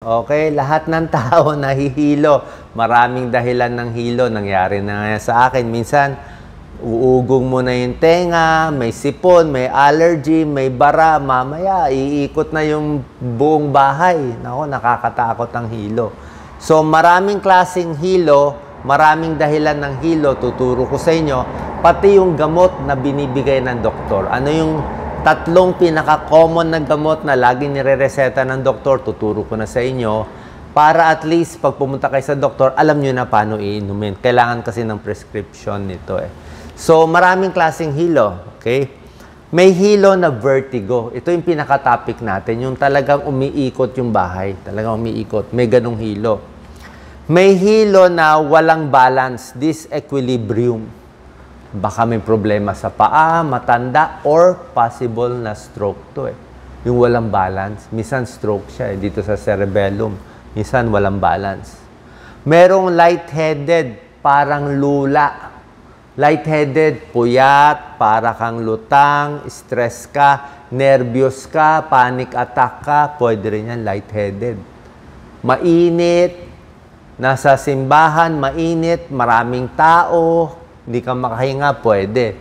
Okay, lahat ng tao nahihilo. Maraming dahilan ng hilo. Nangyari na nga sa akin. Minsan, uugong mo na yung tenga, may sipon, may allergy, may bara. Mamaya, iikot na yung buong bahay. Nako, nakakatakot ang hilo. So, maraming klaseng hilo, maraming dahilan ng hilo. Tuturo ko sa inyo. Pati yung gamot na binibigay ng doktor. Ano yung tatlong pinaka-common na gamot na laging nire-reseta ng doktor, tuturo ko na sa inyo, para at least pag pumunta kayo sa doktor, alam nyo na paano iinumin. Kailangan kasi ng prescription nito eh. So, maraming klaseng hilo. Okay? May hilo na vertigo. Ito yung pinaka-topic natin. Yung talagang umiikot yung bahay. Talagang umiikot. May ganong hilo. May hilo na walang balance. Disequilibrium. Baka may problema sa paa, matanda, or possible na stroke to eh. Yung walang balance. Minsan stroke siya eh, dito sa cerebellum. Minsan walang balance. Merong lightheaded, parang lula. Lightheaded, puyat, para kang lutang, stress ka, nervyos ka, panic attack ka, pwede rin yan, lightheaded. Mainit, nasa simbahan, mainit, maraming tao, hindi ka makahinga, pwede.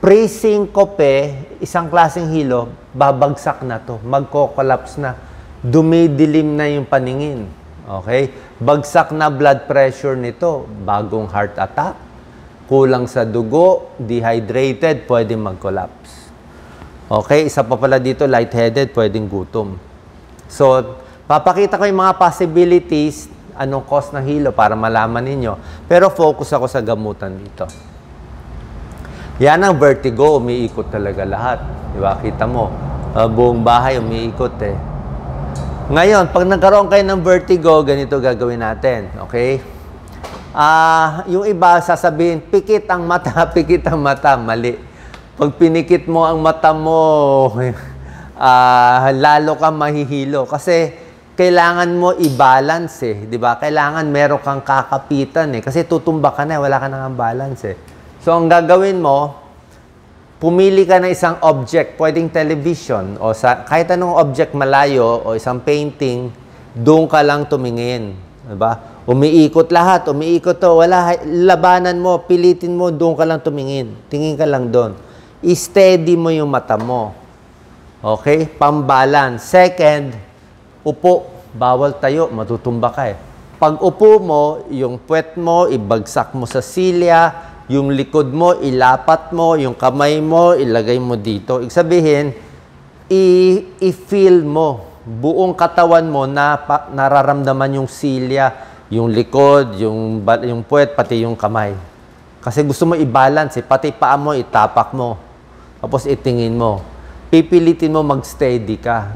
Pre-syncope, isang klaseng hilo, babagsak na to. Magko-collapse na. Dumidilim na yung paningin. Okay? Bagsak na blood pressure nito. Bagong heart attack. Kulang sa dugo. Dehydrated. Pwede mag-collapse. Okay? Isa pa pala dito, lightheaded. Pwedeng gutom. So, papakita ko yung mga possibilities anong cause ng hilo para malaman ninyo. Pero focus ako sa gamutan dito. Yan ang vertigo, umiikot talaga lahat. Diba? Kita mo, buong bahay umiikot eh. Ngayon, pag nagkaroon kayo ng vertigo, ganito gagawin natin. Okay? Yung iba sasabihin, pikit ang mata, pikit ang mata. Mali. Pag pinikit mo ang mata mo, lalo ka mahihilo. Kasi kailangan mo i-balance eh, di ba? Kailangan meron kang kakapitan eh. Kasi tutumba ka na, wala ka nang balance eh. So, ang gagawin mo, pumili ka ng isang object, pwedeng television, o kahit anong object malayo, o isang painting, doon ka lang tumingin. Di ba? Umiikot lahat, umiikot to, wala, labanan mo, pilitin mo, doon ka lang tumingin. Tingin ka lang doon. I-steady mo yung mata mo. Okay? Pambalance. Second, upo, bawal tayo, matutumba ka eh. Pag upo mo, yung puwet mo, ibagsak mo sa silya, yung likod mo, ilapat mo, yung kamay mo, ilagay mo dito. Ibig sabihin, i-feel mo, buong katawan mo na nararamdaman yung silya, yung likod, yung puwet, pati yung kamay. Kasi gusto mo i-balance eh, pati paa mo, itapak mo. Tapos itingin mo. Pipilitin mo mag-steady ka,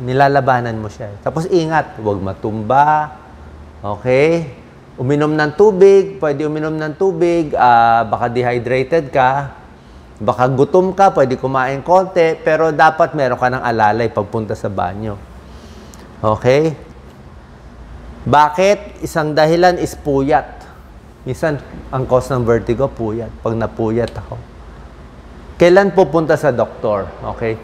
nilalabanan mo siya. Tapos ingat, huwag matumba. Okay? Uminom ng tubig, pwede uminom ng tubig, baka dehydrated ka, baka gutom ka, pwede kumain konti, pero dapat meron ka ng alalay pagpunta sa banyo. Okay? Bakit? Isang dahilan is puyat. Minsan, ang cause ng vertigo, puyat. Pag napuyat ako. Kailan pupunta sa doktor? Okay?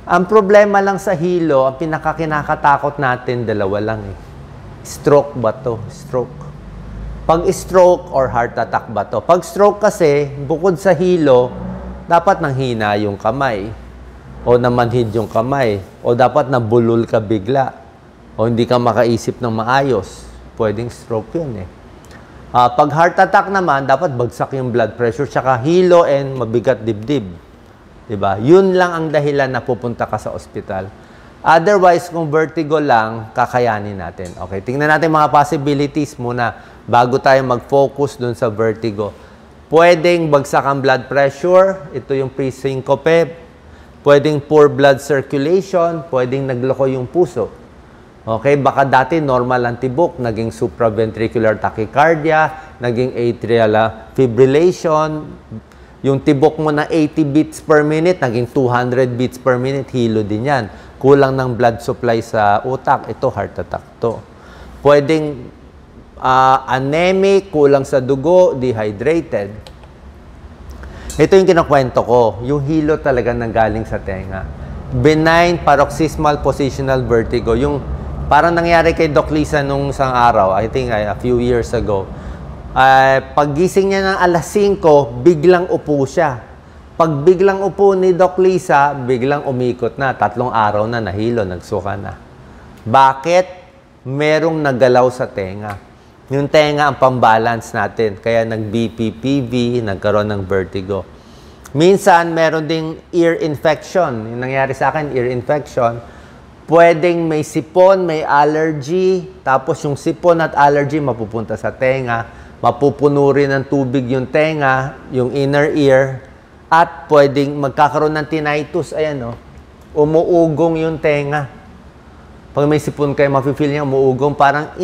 Ang problema lang sa hilo, ang pinakakinakatakot natin, dalawa lang eh. Stroke ba to? Stroke. Pag stroke or heart attack ba to? Pag stroke kasi, bukod sa hilo, dapat nanghina yung kamay. O namanhid yung kamay. O dapat nabulol ka bigla. O hindi ka makaisip ng maayos. Pwedeng stroke yun eh. Pag heart attack naman, dapat bagsak yung blood pressure, tsaka hilo and mabigat dibdib. Diba? Yun lang ang dahilan na pupunta ka sa ospital. Otherwise, kung vertigo lang, kakayanin natin. Okay, tingnan natin mga possibilities muna bago tayo mag-focus dun sa vertigo. Pwedeng bagsak ang blood pressure. Ito yung pre-syncope. Pwedeng poor blood circulation. Pwedeng nagloko yung puso. Okay, baka dati normal ang tibok, naging supraventricular tachycardia, naging atrial fibrillation. Yung tibok mo na 80 beats per minute, naging 200 beats per minute, hilo din yan. Kulang ng blood supply sa utak, ito heart attack to. Pwedeng anemic, kulang sa dugo, dehydrated. Ito yung kinakwento ko, yung hilo talaga nanggaling sa tenga. Benign paroxysmal positional vertigo, yung Parang nangyari kay Doc Lisa nung isang araw, I think a few years ago. Paggising niya ng alas 5, biglang upo siya. Pag biglang upo ni Doc Lisa, biglang umikot na. 3 araw na nahilo, nagsuka na. Bakit? Merong naggalaw sa tenga. Yung tenga ang pambalance natin. Kaya nag-BP-PV, nagkaroon ng vertigo. Minsan, meron ding ear infection. Yung nangyari sa akin, ear infection. Pwedeng may sipon, may allergy. Tapos yung sipon at allergy mapupunta sa tenga. Mapupuno rin ng tubig yung tenga, yung inner ear. At pwedeng magkakaroon ng tinnitus. Ayan, umuugong yung tenga. Pag may sipon kayo, mafe-feel niya umuugong, parang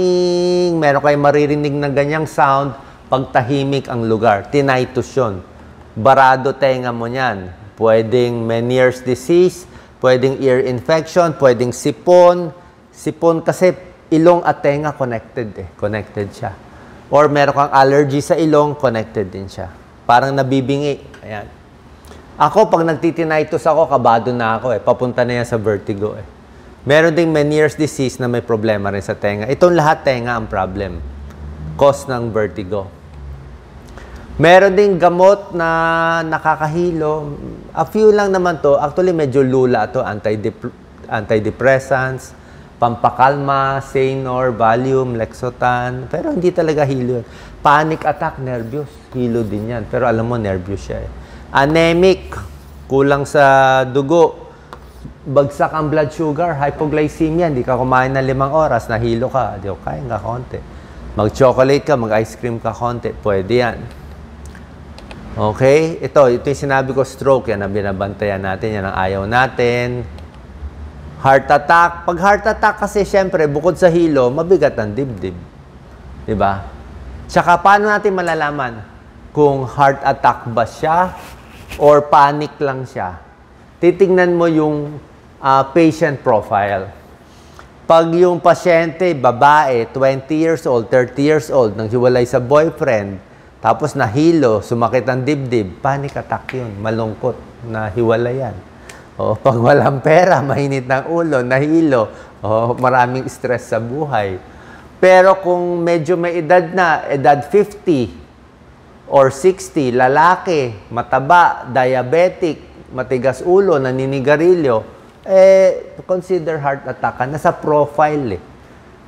meron kayo maririnig na ganyang sound pag tahimik ang lugar. Tinnitus yun. Barado tenga mo niyan. Pwedeng Meniere's disease, pwedeng ear infection, pwedeng sipon. Sipon kasi ilong at tenga connected Connected siya. Or meron kang allergy sa ilong, connected din siya. Parang nabibingi. Ayan. Ako, pag nagtitinnitus ako, kabado na ako Papunta na yan sa vertigo Meron ding Meniere's disease na may problema rin sa tenga. Itong lahat tenga ang problem. Cause ng vertigo. Meron ding gamot na nakakahilo. A few lang naman to. Actually, medyo lula to. Antidepressants, pampakalma, Sainor, Valium, Lexotan. Pero hindi talaga hilo yun. Panic attack, nervyos. Hilo din yan. Pero alam mo, nervyos siya Anemic, kulang sa dugo. Bagsak ang blood sugar, hypoglycemia, hindi ka kumain ng 5 oras, nahilo ka, di ka kain ka konti. Mag-chocolate ka, mag-ice cream ka konti, pwede yan. Okay? Ito yung sinabi ko, stroke, yan ang binabantayan natin, yan ang ayaw natin. Heart attack. Pag heart attack kasi, syempre, bukod sa hilo, mabigat ang dibdib. Diba? Tsaka, paano natin malalaman kung heart attack ba siya or panic lang siya? Titingnan mo yung patient profile. Pag yung pasyente, babae, 20 years old, 30 years old, nanghiwalay sa boyfriend, tapos nahilo, sumakit ang dibdib, panic attack yun, malungkot, nahiwalayan. Pag walang pera, mainit ng ulo, nahilo, maraming stress sa buhay. Pero kung medyo may edad na, edad 50 or 60, lalaki, mataba, diabetic, matigas ulo, naninigarilyo, consider heart attack ka. Nasa profile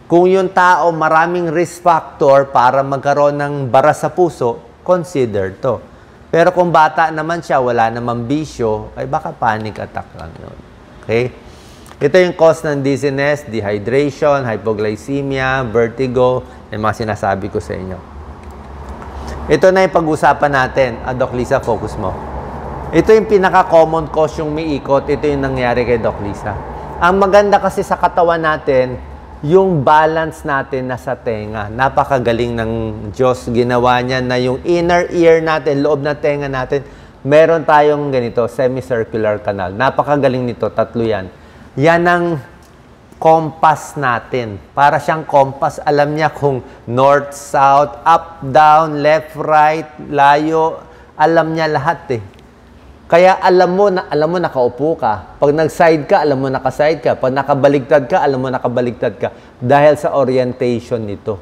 Kung yung tao maraming risk factor para magkaroon ng bara sa puso, consider to. Pero kung bata naman siya, wala namang bisyo, ay baka panic attack lang yun. Okay? Ito yung cause ng dizziness, dehydration, hypoglycemia, vertigo, yung mga sinasabi ko sa inyo. Ito na yung pag-usapan natin. Doc Lisa, focus mo. Ito yung pinaka-common cause yung umiikot. Ito yung nangyari kay Doc Lisa. Ang maganda kasi sa katawan natin, yung balance natin nasa tenga. Napakagaling ng Diyos. Ginawa niya na yung inner ear natin, loob na tenga natin, meron tayong ganito, semicircular canal. Napakagaling nito. 3 yan. Yan ang compass natin. Para siyang compass. Alam niya kung north, south, up, down, left, right, layo. Alam niya lahat Kaya alam mo nakaupo ka. Pag nag-side ka, alam mo naka-side ka. Pag nakabaligtad ka, alam mo nakabaligtad ka. Dahil sa orientation nito.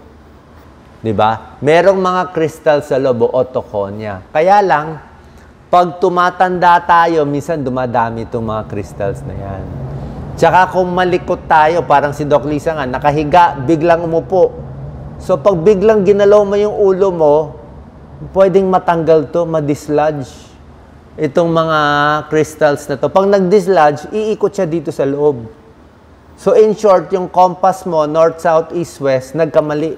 'Di ba? Merong mga crystal sa loob, otoconia. Kaya lang, pag tumatanda tayo, minsan dumadami itong mga crystals na yan. Tsaka kung malikot tayo, parang si Doc Lisa nga, nakahiga, biglang umupo. So pag biglang ginalaw mo yung ulo mo, pwedeng matanggal to, madislodge. Itong mga crystals na to. Pag nag-dislodge, iikot siya dito sa loob. So, in short, yung compass mo, north, south, east, west, nagkamali.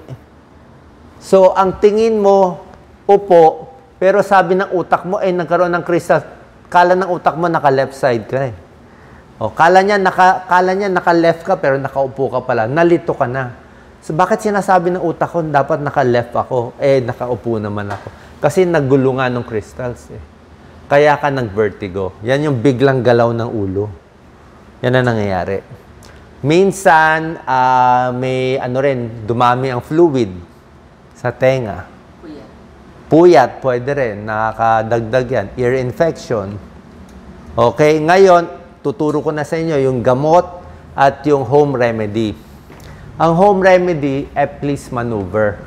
So, ang tingin mo, upo, pero sabi ng utak mo, nagkaroon ng crystal. Kala ng utak mo, naka-left side ka kala niya naka-left ka, pero nakaupo ka pala. Nalito ka na. So, bakit sinasabi ng utak ko, dapat naka-left ako? Nakaupo naman ako. Kasi naggulungan ng crystals Kaya ka nag-vertigo. Yan yung biglang galaw ng ulo. Yan ang nangyayari. Minsan, may dumami ang fluid sa tenga. Puyat, pwede rin. Nakakadagdag yan. Ear infection. Okay, ngayon, tuturo ko na sa inyo yung gamot at yung home remedy. Ang home remedy, Epley's maneuver.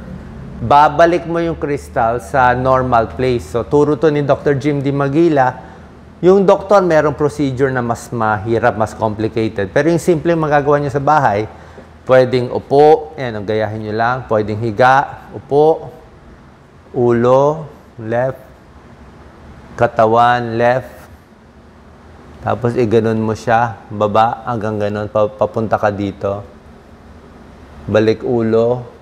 Babalik mo yung crystal sa normal place. So, turo to ni Dr. Jim Di Maguila. Yung doktor, merong procedure na mas mahirap, mas complicated. Pero yung simple magagawa nyo sa bahay, pwedeng upo, yan, ang gayahin nyo lang. Pwedeng higa, upo, ulo, left, katawan, left. Tapos, iganon mo siya, baba, hanggang ganon, papunta ka dito. Balik ulo.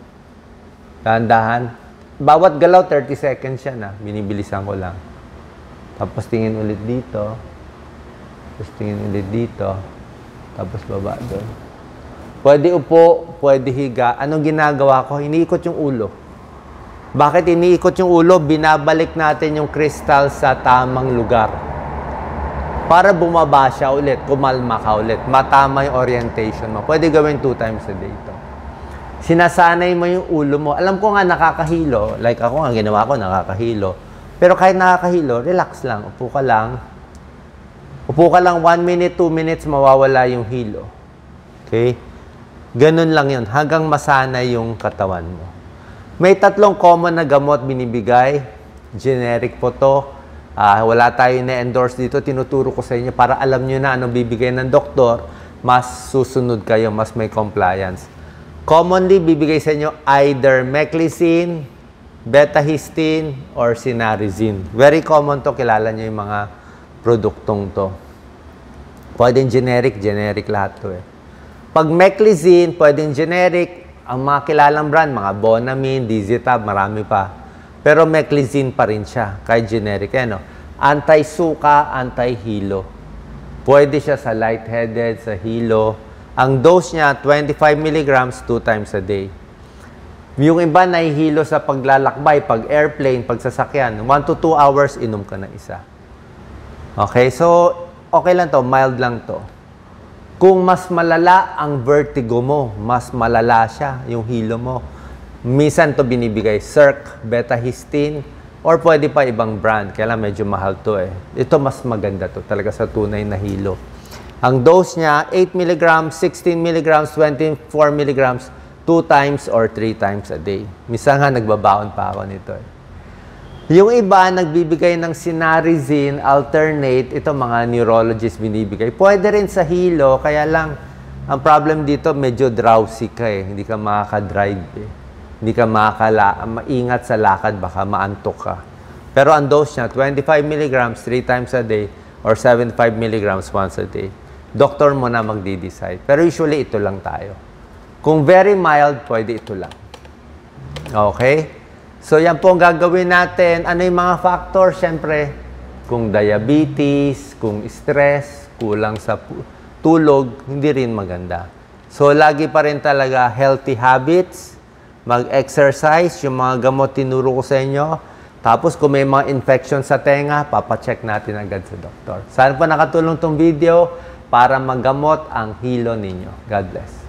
Dahan-dahan. Bawat galaw, 30 seconds siya na. Binibilisan ko lang. Tapos, tingin ulit dito. Tapos, tingin ulit dito. Tapos, baba doon. Pwede upo, pwede higa. Anong ginagawa ko? Iniikot yung ulo. Bakit iniikot yung ulo? Binabalik natin yung crystal sa tamang lugar. Para bumaba siya ulit, kumalma ka ulit. Matama yung orientation mo. Pwede gawin 2 times a day ito. Sinasanay mo yung ulo mo. Alam ko nga nakakahilo. Like ako nga, ginawa ko, nakakahilo. Pero kahit nakakahilo, relax lang. Upo ka lang. Upo ka lang 1 minute, 2 minutes, mawawala yung hilo. Okay? Ganun lang yun. Hanggang masanay yung katawan mo. May 3 common na gamot binibigay. Generic po to. Wala tayo na-endorse dito. Tinuturo ko sa inyo para alam nyo na anong bibigay ng doktor. Mas susunod kayo, mas may compliance. Commonly, bibigay sa inyo either meclizine, betahistine, or sinarizine. Very common to. Kilala nyo yung mga produktong to. Pwedeng generic, generic lahat to eh. Pag meclizine, pwedeng generic. Ang mga kilalang brand, mga Bonamine, Dizitab, marami pa. Pero meclizine pa rin siya, kahit generic. Ano? Anti-suka, anti-hilo. Pwede siya sa lightheaded, sa hilo. Ang dose niya, 25 mg 2 times a day. Yung iba nahihilo sa paglalakbay, pag airplane, pag sasakyan, 1 to 2 hours, inom ka na isa. Okay, so okay lang to, mild lang to. Kung mas malala ang vertigo mo, mas malala siya, yung hilo mo. Minsan to binibigay, Circ, betahistine, or pwede pa ibang brand. Kaya lang medyo mahal to eh. Ito mas maganda to, talaga sa tunay na hilo. Ang dose niya, 8 mg, 16 mg, 24 mg, 2 times or 3 times a day. Minsan nga nagbabaon pa ako nito eh. Yung iba, nagbibigay ng sinarizine, alternate, ito mga neurologist binibigay. Pwede rin sa hilo, kaya lang, ang problem dito, medyo drowsy ka eh. Hindi ka makaka-drive eh. Hindi ka maingat sa lakad, baka maantok ka. Pero ang dose niya, 25 mg 3 times a day or 75 mg once a day. Doktor mo na magdi-decide. Pero usually, ito lang tayo. Kung very mild, pwede ito lang. Okay? So, yan po ang gagawin natin. Ano yung mga factors? Siyempre, kung diabetes, kung stress, kulang sa tulog, hindi rin maganda. So, lagi pa rin talaga healthy habits, mag-exercise, yung mga gamot tinuro ko sa inyo. Tapos, kung may mga infection sa tenga, papacheck natin agad sa doktor. Sana po nakatulong tong video para magamot ang hilo ninyo. God bless.